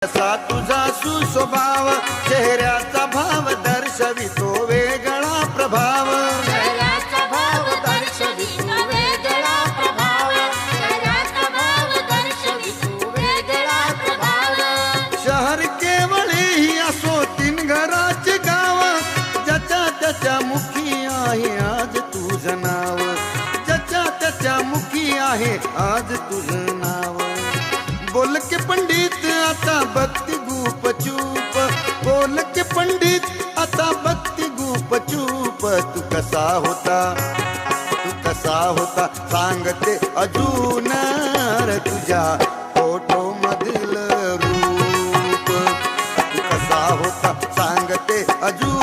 कसा तुझा सुस्वभाव चेहऱ्याचा भाव दर्शवितो वेगळा प्रभाव चेहऱ्याचा भाव दर्शवितो वेगळा प्रभाव चेहऱ्याचा भाव दर्शवितो वेगळा प्रभाव शहर केवळेही असो तीन घराचे गाव ज्याच्या त्याच्या मुखी आहे आज तुझं नाव ज्याच्या त्याच्या मुखी आहे आज तुझं नाव बोल के पंडित आता भक्ती गुप चूप बोल के पंडित आता भक्ती गुप चूप तू कसा होता सांगते अजून रे तुझ्या फोटो मधील रूप तू कसा होता सांगते अजून